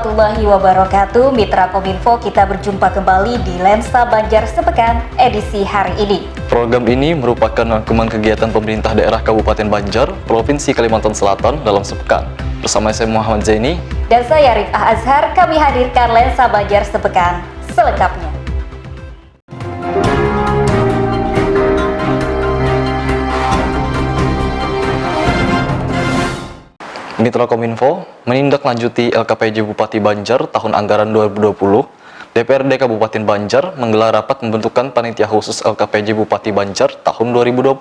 warahmatullahi wabarakatuh. Mitra Kominfo, kita berjumpa kembali di Lensa Banjar Sepekan edisi hari ini. Program ini merupakan rangkuman kegiatan pemerintah daerah Kabupaten Banjar, Provinsi Kalimantan Selatan dalam sepekan. Bersama saya Muhammad Zaini dan saya Rifah Azhar, kami hadirkan Lensa Banjar Sepekan selengkapnya. Mitra Kominfo menindaklanjuti LKPJ Bupati Banjar tahun anggaran 2020. DPRD Kabupaten Banjar menggelar rapat pembentukan panitia khusus LKPJ Bupati Banjar tahun 2020.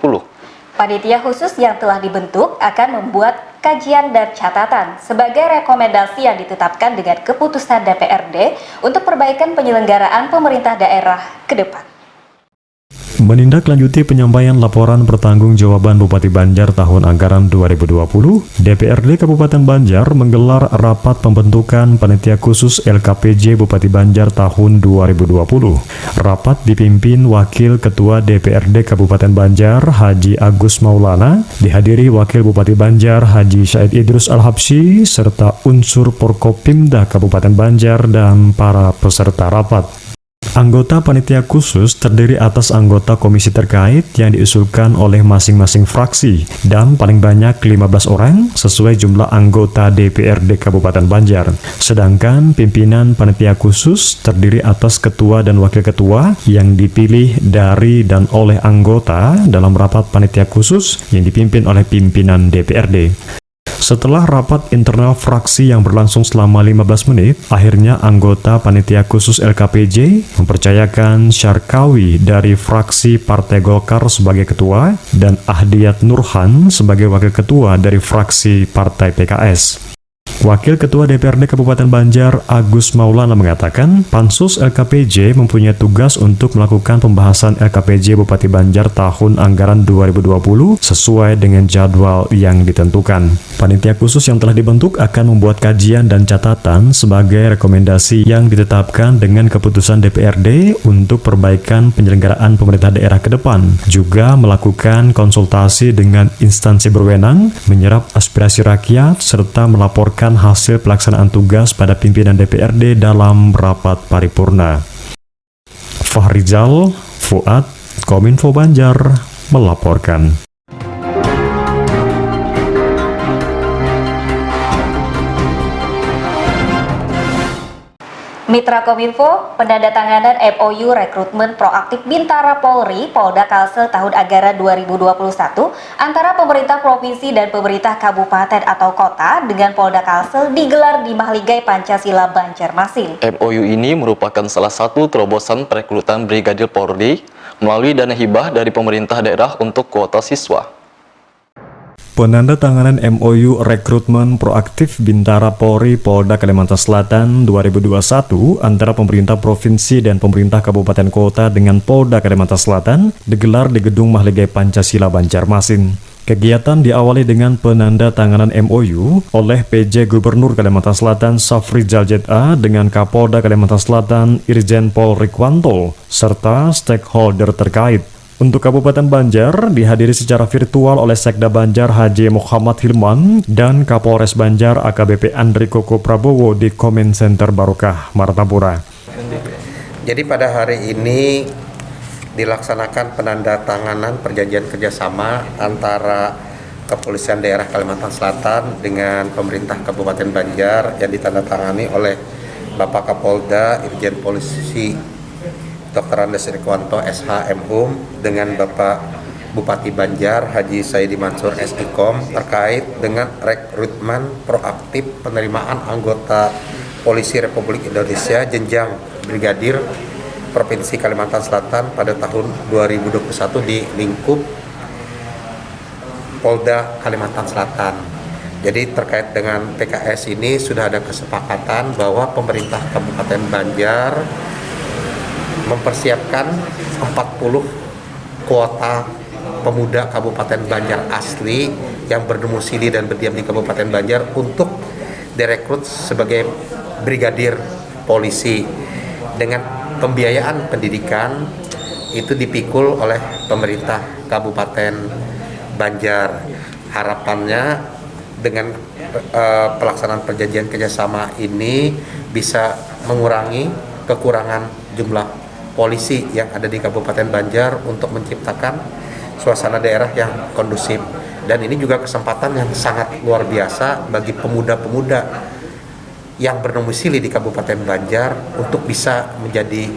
Panitia khusus yang telah dibentuk akan membuat kajian dan catatan sebagai rekomendasi yang ditetapkan dengan keputusan DPRD untuk perbaikan penyelenggaraan pemerintah daerah ke depan. Menindaklanjuti penyampaian laporan pertanggungjawaban Bupati Banjar tahun anggaran 2020, DPRD Kabupaten Banjar menggelar rapat pembentukan panitia khusus LKPJ Bupati Banjar tahun 2020. Rapat dipimpin Wakil Ketua DPRD Kabupaten Banjar Haji Agus Maulana, dihadiri Wakil Bupati Banjar Haji Said Idrus Al-Habsyi, serta unsur Porkopimda Kabupaten Banjar dan para peserta rapat. Anggota panitia khusus terdiri atas anggota komisi terkait yang diusulkan oleh masing-masing fraksi dan paling banyak 15 orang sesuai jumlah anggota DPRD Kabupaten Banjar. Sedangkan pimpinan panitia khusus terdiri atas ketua dan wakil ketua yang dipilih dari dan oleh anggota dalam rapat panitia khusus yang dipimpin oleh pimpinan DPRD. Setelah rapat internal fraksi yang berlangsung selama 15 menit, akhirnya anggota panitia khusus LKPJ mempercayakan Syarkawi dari fraksi Partai Golkar sebagai ketua dan Ahdiyat Nurhan sebagai wakil ketua dari fraksi Partai PKS. Wakil Ketua DPRD Kabupaten Banjar Agus Maulana mengatakan, Pansus LKPJ mempunyai tugas untuk melakukan pembahasan LKPJ Bupati Banjar tahun anggaran 2020 sesuai dengan jadwal yang ditentukan. Panitia khusus yang telah dibentuk akan membuat kajian dan catatan sebagai rekomendasi yang ditetapkan dengan keputusan DPRD untuk perbaikan penyelenggaraan pemerintah daerah ke depan, juga melakukan konsultasi dengan instansi berwenang, menyerap aspirasi rakyat, serta melaporkan hasil pelaksanaan tugas pada pimpinan DPRD dalam rapat paripurna. Fahrizal Fuad, Kominfo Banjar, melaporkan. Mitra Kominfo, penandatanganan MOU rekrutmen proaktif Bintara Polri Polda Kalsel tahun anggaran 2021 antara pemerintah provinsi dan pemerintah kabupaten atau kota dengan Polda Kalsel digelar di Mahligai Pancasila Banjarmasin. MOU ini merupakan salah satu terobosan perekrutan Brigadir Polri melalui dana hibah dari pemerintah daerah untuk kuota siswa. Penandatanganan MOU rekrutmen proaktif Bintara Polri Polda Kalimantan Selatan 2021 antara pemerintah provinsi dan pemerintah kabupaten kota dengan Polda Kalimantan Selatan digelar di Gedung Mahligai Pancasila Banjarmasin. Kegiatan diawali dengan penandatanganan MOU oleh PJ Gubernur Kalimantan Selatan Safrizal ZA dengan Kapolda Kalimantan Selatan Irjen Pol Rikwanto serta stakeholder terkait. Untuk Kabupaten Banjar dihadiri secara virtual oleh Sekda Banjar Haji Muhammad Hilman dan Kapolres Banjar AKBP Andri Koko Prabowo di Komen Center Barokah, Martapura. Jadi pada hari ini dilaksanakan penandatanganan perjanjian kerjasama antara Kepolisian Daerah Kalimantan Selatan dengan pemerintah Kabupaten Banjar yang ditandatangani oleh Bapak Kapolda Irjen Polisi Dr. Andes Rikwanto SH MHum dengan Bapak Bupati Banjar Haji Saidi Mansur SIKOM terkait dengan rekrutmen proaktif penerimaan anggota Polisi Republik Indonesia jenjang Brigadir Provinsi Kalimantan Selatan pada tahun 2021 di lingkup Polda Kalimantan Selatan. Jadi terkait dengan PKS ini sudah ada kesepakatan bahwa pemerintah Kabupaten Banjar mempersiapkan 40 kuota pemuda Kabupaten Banjar asli yang berdomisili dan berdiam di Kabupaten Banjar untuk direkrut sebagai brigadir polisi dengan pembiayaan pendidikan itu dipikul oleh pemerintah Kabupaten Banjar. Harapannya dengan pelaksanaan perjanjian kerjasama ini bisa mengurangi kekurangan jumlah polisi yang ada di Kabupaten Banjar untuk menciptakan suasana daerah yang kondusif. Dan ini juga kesempatan yang sangat luar biasa bagi pemuda-pemuda yang berdomisili di Kabupaten Banjar untuk bisa menjadi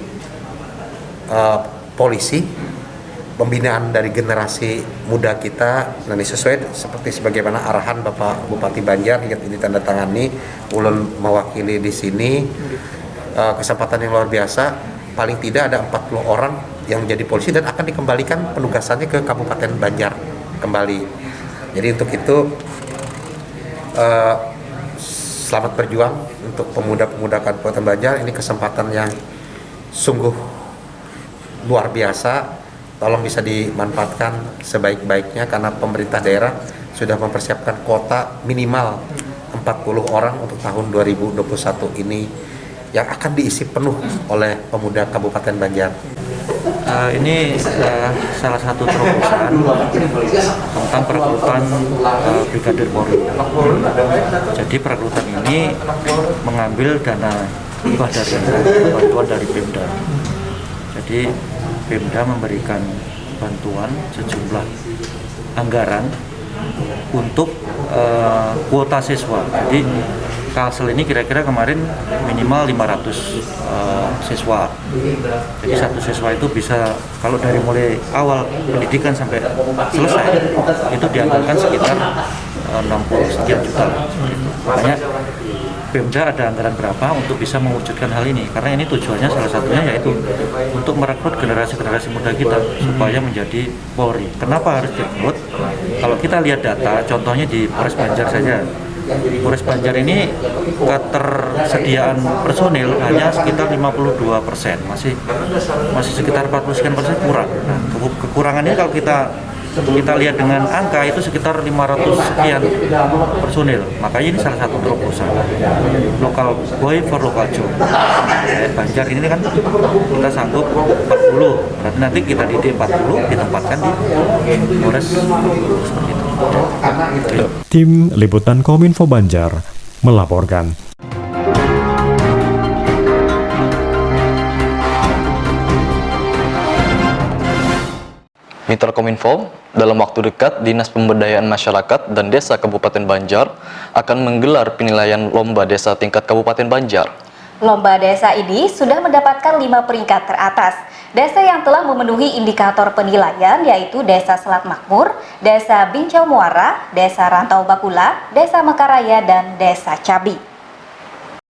polisi, pembinaan dari generasi muda kita. Dan ini sesuai seperti sebagaimana arahan Bapak Bupati Banjar yang ditandatangani, ulun mewakili di sini. Kesempatan yang luar biasa, paling tidak ada 40 orang yang menjadi polisi dan akan dikembalikan penugasannya ke Kabupaten Banjar kembali. Jadi untuk itu selamat berjuang untuk pemuda-pemuda Kabupaten Banjar. Ini kesempatan yang sungguh luar biasa. Tolong bisa dimanfaatkan sebaik-baiknya karena pemerintah daerah sudah mempersiapkan kuota minimal 40 orang untuk tahun 2021 ini yang akan diisi penuh oleh pemuda Kabupaten Banjar. Ini salah satu terobosan tentang perekrutan Brigadir Polri. Jadi perekrutan ini mengambil dana hibah dari bantuan dari Pemda. Jadi Pemda memberikan bantuan sejumlah anggaran untuk kuota siswa. Jadi Kalsel ini kira-kira kemarin minimal 500 siswa. Jadi satu siswa itu bisa, kalau dari mulai awal pendidikan sampai selesai, itu dianggarkan sekitar 60 sekian juta. Makanya Pemda ada anggaran berapa untuk bisa mewujudkan hal ini, karena ini tujuannya salah satunya yaitu untuk merekrut generasi-generasi muda kita supaya menjadi Polri. Kenapa harus direkrut? Kalau kita lihat data, contohnya di Polres Banjar saja, Polres Banjar ini ketersediaan personil hanya sekitar 52%, masih sekitar 40 sekian persen kurang. Nah, kekurangannya kalau kita lihat dengan angka itu sekitar 500 sekian personil. Makanya ini salah satu terobosan lokal boy for local job. Banjar ini kan kita sanggup 40, berarti nanti kita didik 40 ditempatkan di Polres seperti itu. Tim Liputan Kominfo Banjar melaporkan. Mitra Kominfo, dalam waktu dekat Dinas Pemberdayaan Masyarakat dan Desa Kabupaten Banjar akan menggelar penilaian lomba desa tingkat Kabupaten Banjar. Lomba desa ini sudah mendapatkan 5 peringkat teratas. Desa yang telah memenuhi indikator penilaian yaitu Desa Selat Makmur, Desa Bincau Muara, Desa Rantau Bakula, Desa Mekaraya, dan Desa Cabi.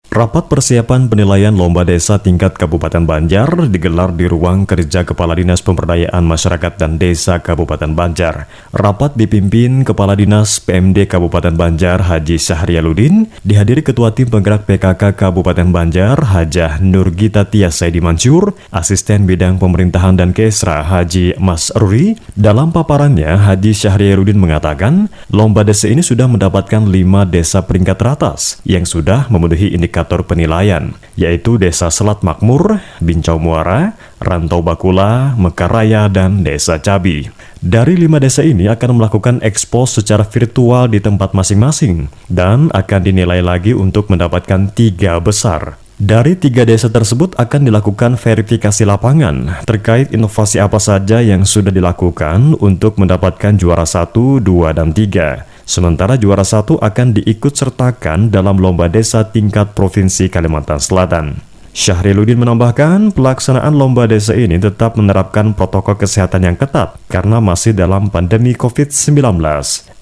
Rapat persiapan penilaian lomba desa tingkat Kabupaten Banjar digelar di ruang kerja Kepala Dinas Pemberdayaan Masyarakat dan Desa Kabupaten Banjar. Rapat dipimpin Kepala Dinas PMD Kabupaten Banjar Haji Syahrialudin, dihadiri Ketua Tim Penggerak PKK Kabupaten Banjar Hajah Nurgita Tias Saidi Mansur, Asisten Bidang Pemerintahan dan Kesra Haji Mas Ruri. Dalam paparannya, Haji Syahrialudin mengatakan, lomba desa ini sudah mendapatkan 5 desa peringkat teratas yang sudah memenuhi indikator penilaian, yaitu Desa Selat Makmur, Bincau Muara, Rantau Bakula, Mekaraya, dan Desa Cabi. Dari 5 desa ini akan melakukan ekspos secara virtual di tempat masing-masing dan akan dinilai lagi untuk mendapatkan 3 besar. Dari 3 desa tersebut akan dilakukan verifikasi lapangan terkait inovasi apa saja yang sudah dilakukan untuk mendapatkan juara 1, 2, dan 3. Sementara juara 1 akan diikut sertakan dalam lomba desa tingkat Provinsi Kalimantan Selatan. Syahrialudin menambahkan, pelaksanaan lomba desa ini tetap menerapkan protokol kesehatan yang ketat karena masih dalam pandemi COVID-19.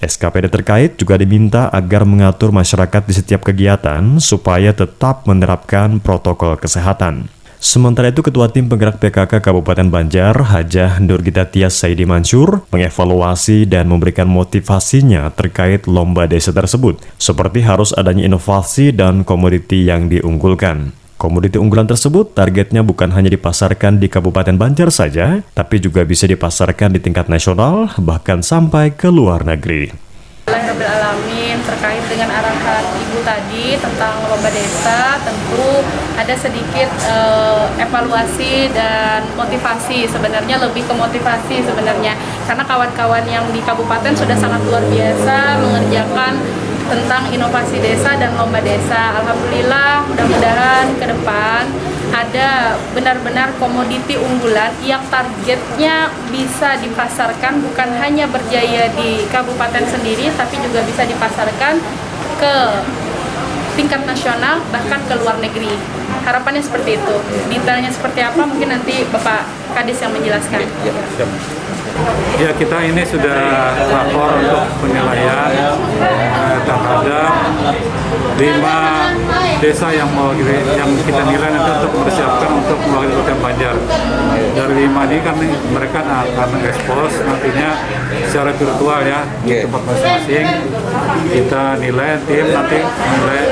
SKPD terkait juga diminta agar mengatur masyarakat di setiap kegiatan supaya tetap menerapkan protokol kesehatan. Sementara itu, Ketua Tim Penggerak PKK Kabupaten Banjar, Hajah Nurgita Tias Saidi Mansur, mengevaluasi dan memberikan motivasinya terkait lomba desa tersebut, seperti harus adanya inovasi dan komoditi yang diunggulkan. Komoditi unggulan tersebut targetnya bukan hanya dipasarkan di Kabupaten Banjar saja, tapi juga bisa dipasarkan di tingkat nasional, bahkan sampai ke luar negeri. Alamin, terkait dengan arahan Ibu tadi tentang lomba desa, tentu ada sedikit evaluasi dan motivasi, sebenarnya lebih ke motivasi sebenarnya, karena kawan-kawan yang di kabupaten sudah sangat luar biasa mengerjakan tentang inovasi desa dan lomba desa. Alhamdulillah, mudah-mudahan ke depan ada benar-benar komoditi unggulan yang targetnya bisa dipasarkan bukan hanya berjaya di kabupaten sendiri, tapi juga bisa dipasarkan ke tingkat nasional, bahkan ke luar negeri. Harapannya seperti itu. Detailnya seperti apa mungkin nanti Bapak Kadis yang menjelaskan. Ya, kita ini sudah lapor untuk penilaian terhadap 5 desa yang kita nilai nanti untuk mempersiapkan untuk mewakili Kabupaten Banjar. Dari 5 ini kan mereka akan ekspos nantinya secara virtual ya di tempat masing-masing. Kita nilai, tim nanti menilai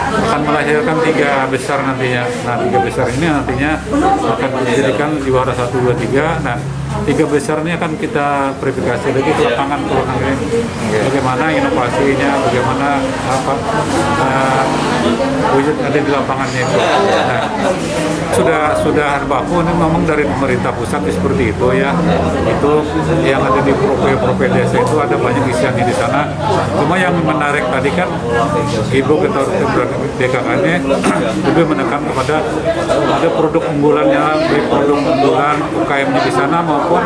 akan melahirkan 3 besar nantinya. Nah, 3 besar ini nantinya akan dijadikan juara 1, 2, 3. Nah, 3 besar ini akan kita verifikasi lagi ke lapangan bagaimana inovasinya, bagaimana wujud nanti di lapangannya itu. Nah, sudah baku ini memang dari pemerintah pusat seperti itu ya. Itu yang ada di provinsi desa itu ada banyak isiannya di sana. Cuma yang menarik tadi kan Ibu Ketua DKK-nya lebih menekan kepada ada produk unggulannya, baik produk unggulan UKM-nya di sana maupun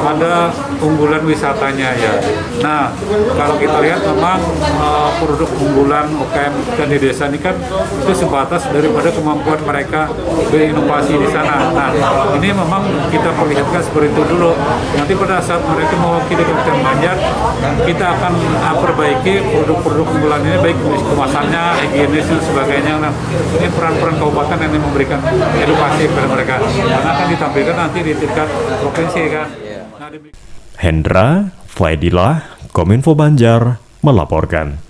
ada unggulan wisatanya ya. Nah, kalau kita lihat memang produk unggulan UKM dan di desa ini kan itu sebatas daripada kemampuan mereka berinovasi di sana. Nah, ini memang kita perlihatkan seperti itu dulu. Nanti pada saat mereka mewakili Kabupaten Banjar, kita akan perbaiki produk-produk unggulannya baik kemasannya, higienis dan sebagainya. Nah, ini peran-peran kabupaten yang memberikan edukasi kepada mereka. Karena akan ditampilkan nanti di tingkat provinsi kan. Hendra Faidillah, Kominfo Banjar, melaporkan.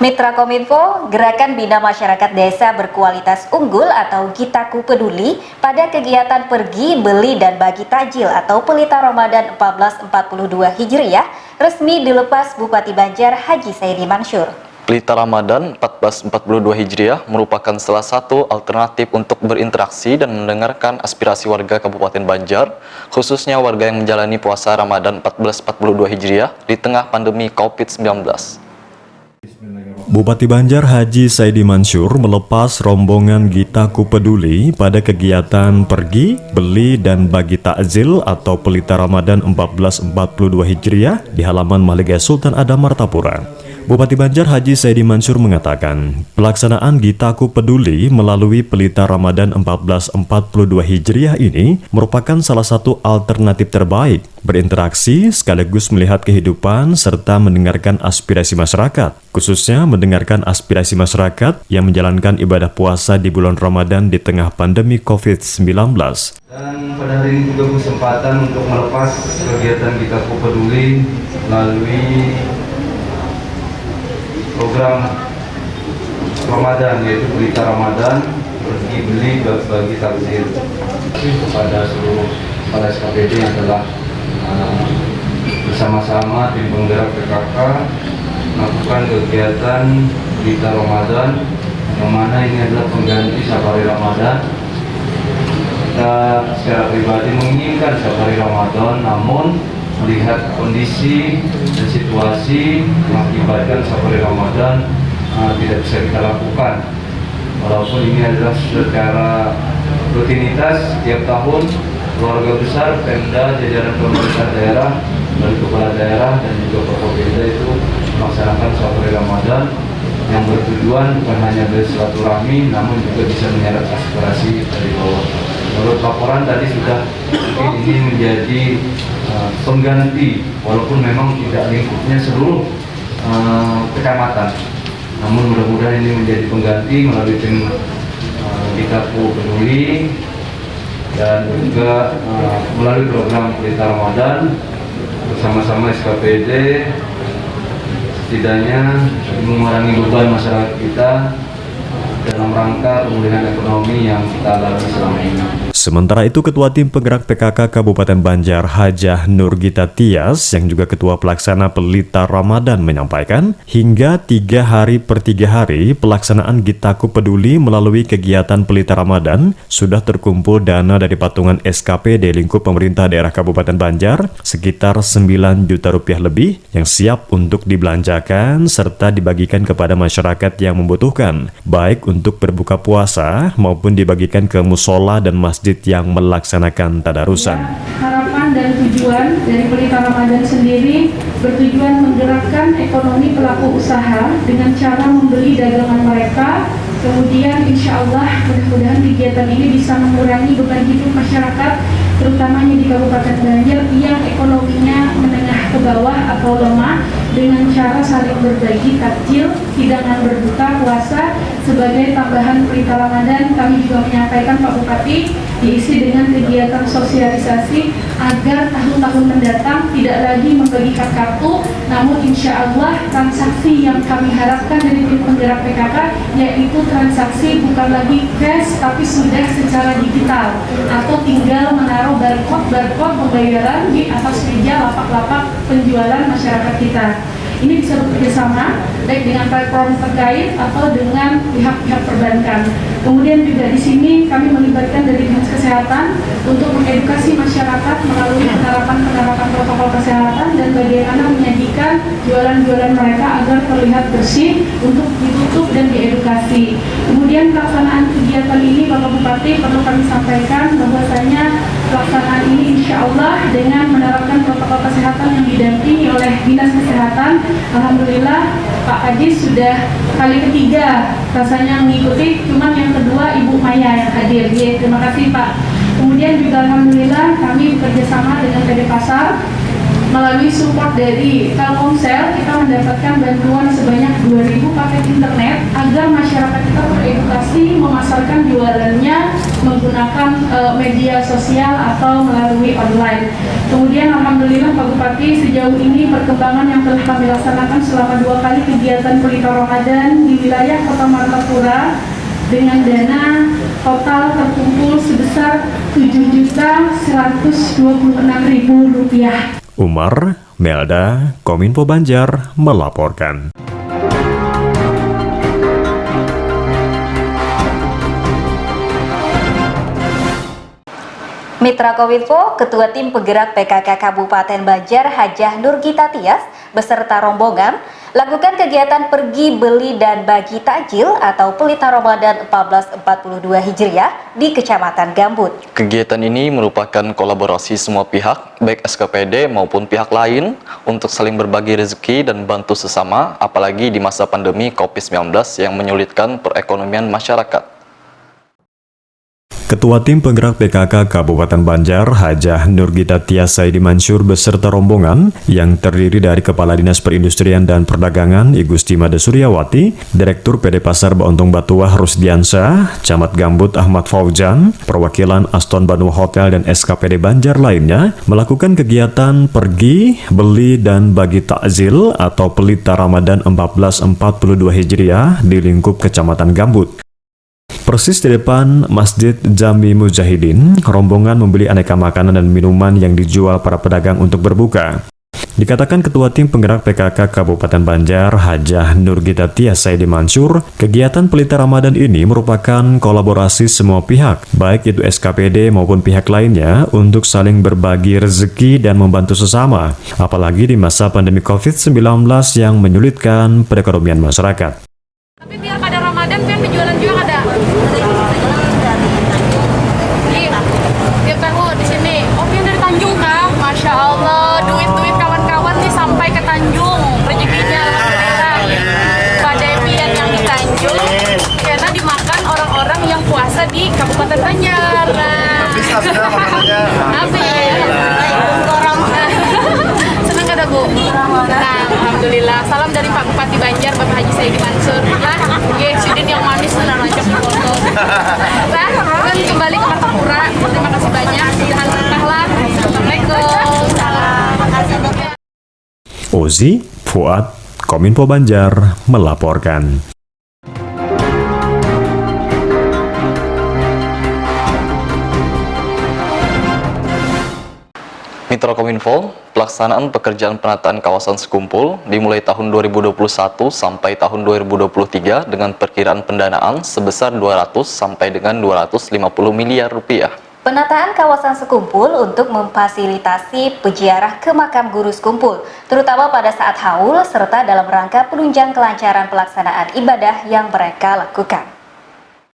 Mitra Kominfo, Gerakan Bina Masyarakat Desa Berkualitas Unggul atau Gitaku Peduli pada kegiatan pergi, beli, dan bagi takjil atau Pelita Ramadan 1442 Hijriah resmi dilepas Bupati Banjar Haji Saidi Mansur. Pelita Ramadan 1442 Hijriah merupakan salah satu alternatif untuk berinteraksi dan mendengarkan aspirasi warga Kabupaten Banjar, khususnya warga yang menjalani puasa Ramadan 1442 Hijriah di tengah pandemi COVID-19. Bupati Banjar Haji Saidi Mansur melepas rombongan Gitaku Peduli pada kegiatan pergi, beli, dan bagi takjil atau Pelita Ramadan 1442 Hijriah di halaman Mahligai Sultan Adam Martapura. Bupati Banjar Haji Saidi Mansur mengatakan, pelaksanaan Gitaku Peduli melalui Pelita Ramadan 1442 Hijriah ini merupakan salah satu alternatif terbaik berinteraksi sekaligus melihat kehidupan serta mendengarkan aspirasi masyarakat, khususnya mendengarkan aspirasi masyarakat yang menjalankan ibadah puasa di bulan Ramadan di tengah pandemi COVID-19. Dan pada hari ini juga kesempatan untuk melepas kegiatan Gitaku Peduli melalui program Ramadan, yaitu Pelita Ramadan pergi beli bagi takjil. Kepada seluruh kepala SKPD yang telah bersama-sama tim penggerak PKK melakukan kegiatan Pelita Ramadan, yang mana ini adalah pengganti safari Ramadan. Kita secara pribadi menginginkan safari Ramadan, namun melihat kondisi dan situasi mengakibatkan safari Ramadan tidak bisa kita lakukan. Walaupun ini adalah secara rutinitas setiap tahun keluarga besar Pemda, jajaran pemerintah daerah, dari kepala daerah dan juga Forkopimda itu melaksanakan safari Ramadan yang bertujuan bukan hanya bersilaturahmi, namun juga bisa menyeret aspirasi dari bawah. Menurut laporan tadi sudah ini menjadi pengganti, walaupun memang tidak lingkupnya seluruh kecamatan, namun mudah-mudahan ini menjadi pengganti melalui tim Gitaku Peduli dan juga melalui program Pelita Ramadan bersama-sama SKPD, setidaknya mengurangi beban masyarakat kita dalam rangka pemulihan ekonomi yang kita alami selama ini. Sementara itu, Ketua Tim Penggerak PKK Kabupaten Banjar Hajah Nurgita Tias yang juga Ketua Pelaksana Pelita Ramadan menyampaikan, hingga 3 hari per 3 hari pelaksanaan Gitaku Peduli melalui kegiatan Pelita Ramadan sudah terkumpul dana dari patungan SKP di lingkup pemerintah daerah Kabupaten Banjar sekitar 9 juta rupiah lebih yang siap untuk dibelanjakan serta dibagikan kepada masyarakat yang membutuhkan, baik untuk berbuka puasa maupun dibagikan ke musola dan masjid yang melaksanakan tadarusan. Harapan dan tujuan dari Pelita Ramadan sendiri bertujuan menggerakkan ekonomi pelaku usaha dengan cara membeli dagangan mereka. Kemudian insya Allah mudah-mudahan kegiatan ini bisa mengurangi beban hidup masyarakat, terutamanya di Kabupaten Banjar yang ekonominya menengah ke bawah atau lemah, dengan cara saling berbagi takjil, hidangan berbuka puasa sebagai tambahan Pelita Ramadan. Kami juga menyampaikan Pak Bupati diisi dengan kegiatan sosialisasi agar tahun-tahun mendatang tidak lagi membagikan kartu, namun insya Allah transaksi yang kami harapkan dari tim penggerak PKK yaitu transaksi bukan lagi cash tapi sudah secara digital atau tinggal menaruh barcode pembayaran di atas meja lapak-lapak penjualan masyarakat kita. Ini bisa bekerjasama baik dengan platform terkait atau dengan pihak-pihak perbankan. Kemudian juga di sini kami melibatkan dari Dinas Kesehatan untuk mengedukasi masyarakat melalui penerapan protokol kesehatan dan bagaimana menyajikan jualan-jualan mereka agar terlihat bersih untuk ditutup dan diedukasi. Kemudian pelaksanaan kegiatan ini Bapak Bupati perlu kami sampaikan bahwasanya pelaksanaan ini insya Allah dengan menerapkan protokol kesehatan yang didampingi oleh Dinas Kesehatan. Alhamdulillah Pak Kadis sudah kali ketiga rasanya mengikuti, cuman yang kedua Ibu Maya yang hadir. Terima kasih Pak. Kemudian juga Alhamdulillah kami bekerjasama dengan PD Pasar melalui support dari Telkomsel. Kita mendapatkan bantuan sebanyak 2.000 paket internet agar masyarakat kita teredukasi memasarkan jualannya menggunakan media sosial atau melalui online. Kemudian Alhamdulillah Pak Bupati, sejauh ini perkembangan yang telah kami laksanakan selama 2 kali kegiatan Pelita Ramadan di wilayah Kota Martapura dengan dana total terkumpul sebesar Rp7.126.000. Umar Melda, Kominfo Banjar melaporkan. Mitra Kominfo, Ketua Tim Penggerak PKK Kabupaten Banjar Hajah Nurgita Tias beserta rombongan lakukan kegiatan pergi beli dan bagi takjil atau Pelita Ramadan 1442 Hijriah di Kecamatan Gambut. Kegiatan ini merupakan kolaborasi semua pihak, baik SKPD maupun pihak lain, untuk saling berbagi rezeki dan bantu sesama, apalagi di masa pandemi COVID-19 yang menyulitkan perekonomian masyarakat. Ketua Tim Penggerak PKK Kabupaten Banjar Hajah Nurgita Tias Saidi Mansur beserta rombongan yang terdiri dari Kepala Dinas Perindustrian dan Perdagangan I Gusti Made Suryawati, Direktur PD Pasar Baontong Batuah Rusdiansyah, Camat Gambut Ahmad Fauzan, perwakilan Aston Banu Hotel dan SKPD Banjar lainnya melakukan kegiatan pergi, beli dan bagi takjil atau Pelita Ramadan 1442 Hijriah di lingkup Kecamatan Gambut. Persis di depan Masjid Jami Mujahidin, rombongan membeli aneka makanan dan minuman yang dijual para pedagang untuk berbuka. Dikatakan Ketua Tim Penggerak PKK Kabupaten Banjar Hajah Nurgita Tias Saidi Mansur, kegiatan Pelita Ramadan ini merupakan kolaborasi semua pihak, baik itu SKPD maupun pihak lainnya, untuk saling berbagi rezeki dan membantu sesama, apalagi di masa pandemi COVID-19 yang menyulitkan perekonomian masyarakat. Tapi biar pada Ramadan kan penjualan juga ada. Iya, biar tahu di sini. Oh, yang dari Tanjung Kang, Masya Allah, duit-duit kawan-kawan nih sampai ke Tanjung, rezekinya alhamdulillah. Pak Devian yang di Tanjung, karena dimakan orang-orang yang puasa di Kabupaten Banjar. Habis sudah makanannya. Habis. Senang gak ada Bu? Nah, alhamdulillah. Salam dari Pak Bupati Banjar, Bapak Haji Saidi Mansur. Sudin yang manis benar lanjut foto. Nah, dan kembali ke Martapura. Terima kasih banyak. Mudah-mudahan berkahlah. Assalamualaikum. Salam. Ozi Fuad, Kominfo Banjar melaporkan. Mitra Kominfo, pelaksanaan pekerjaan penataan kawasan sekumpul dimulai tahun 2021 sampai tahun 2023 dengan perkiraan pendanaan sebesar 200 sampai dengan 250 miliar rupiah. Penataan kawasan sekumpul untuk memfasilitasi peziarah ke makam guru sekumpul, terutama pada saat haul serta dalam rangka penunjang kelancaran pelaksanaan ibadah yang mereka lakukan.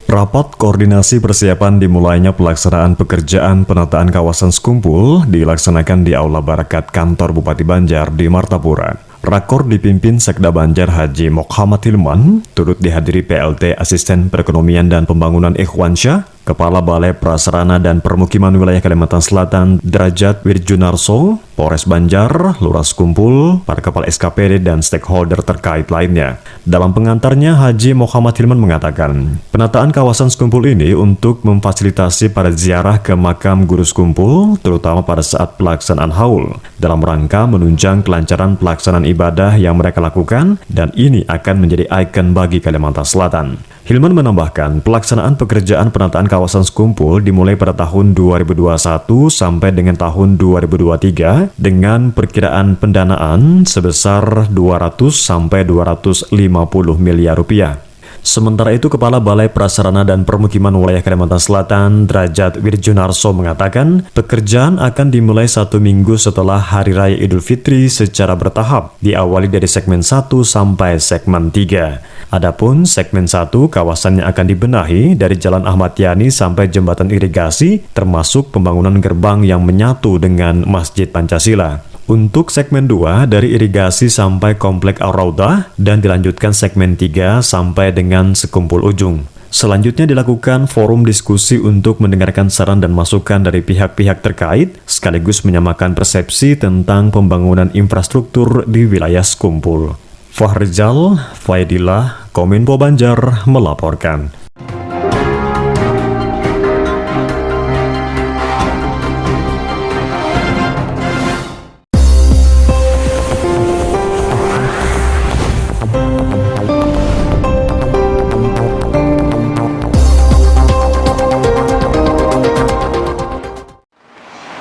Rapat koordinasi persiapan dimulainya pelaksanaan pekerjaan penataan kawasan sekumpul dilaksanakan di Aula Barakat Kantor Bupati Banjar di Martapura. Rakor dipimpin Sekda Banjar Haji Muhammad Hilman, turut dihadiri PLT Asisten Perekonomian dan Pembangunan Ikhwansyah, Kepala Balai Prasarana dan Permukiman Wilayah Kalimantan Selatan Derajat Wirjunarso, Polres Banjar, Lurah Sekumpul, para kepala SKPD dan stakeholder terkait lainnya. Dalam pengantarnya, Haji Muhammad Hilman mengatakan, penataan kawasan sekumpul ini untuk memfasilitasi para ziarah ke makam guru sekumpul, terutama pada saat pelaksanaan haul, dalam rangka menunjang kelancaran pelaksanaan ibadah yang mereka lakukan, dan ini akan menjadi ikon bagi Kalimantan Selatan. Hilman menambahkan, pelaksanaan pekerjaan penataan kawasan sekumpul dimulai pada tahun 2021 sampai dengan tahun 2023 dengan perkiraan pendanaan sebesar 200 sampai 250 miliar rupiah. Sementara itu, Kepala Balai Prasarana dan Permukiman Wilayah Kalimantan Selatan, Derajat Wirjunarso mengatakan, pekerjaan akan dimulai 1 minggu setelah Hari Raya Idul Fitri secara bertahap, diawali dari segmen 1 sampai segmen 3. Adapun segmen 1, kawasannya akan dibenahi dari Jalan Ahmad Yani sampai Jembatan Irigasi, termasuk pembangunan gerbang yang menyatu dengan Masjid Pancasila. Untuk segmen 2 dari irigasi sampai Komplek Ar-Raudah dan dilanjutkan segmen 3 sampai dengan Sekumpul Ujung. Selanjutnya dilakukan forum diskusi untuk mendengarkan saran dan masukan dari pihak-pihak terkait sekaligus menyamakan persepsi tentang pembangunan infrastruktur di wilayah Sekumpul. Fahrizal Faidillah, Kominfo Banjar melaporkan.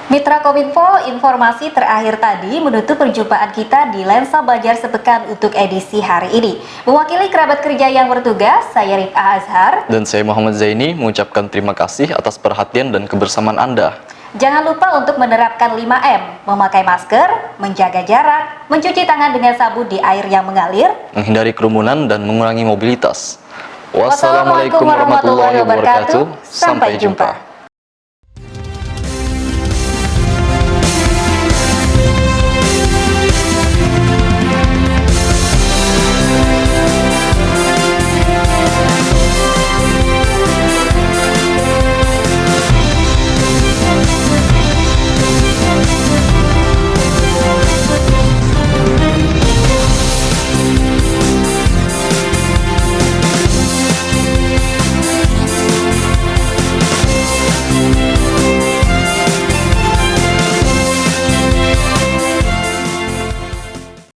Mitra Kominfo, informasi terakhir tadi menutup perjumpaan kita di Lensa Banjar Sepekan untuk edisi hari ini. Mewakili kerabat kerja yang bertugas, saya Rifah Azhar. Dan saya Muhammad Zaini mengucapkan terima kasih atas perhatian dan kebersamaan Anda. Jangan lupa untuk menerapkan 5M, memakai masker, menjaga jarak, mencuci tangan dengan sabun di air yang mengalir, menghindari kerumunan dan mengurangi mobilitas. Wassalamualaikum warahmatullahi wabarakatuh. Sampai jumpa.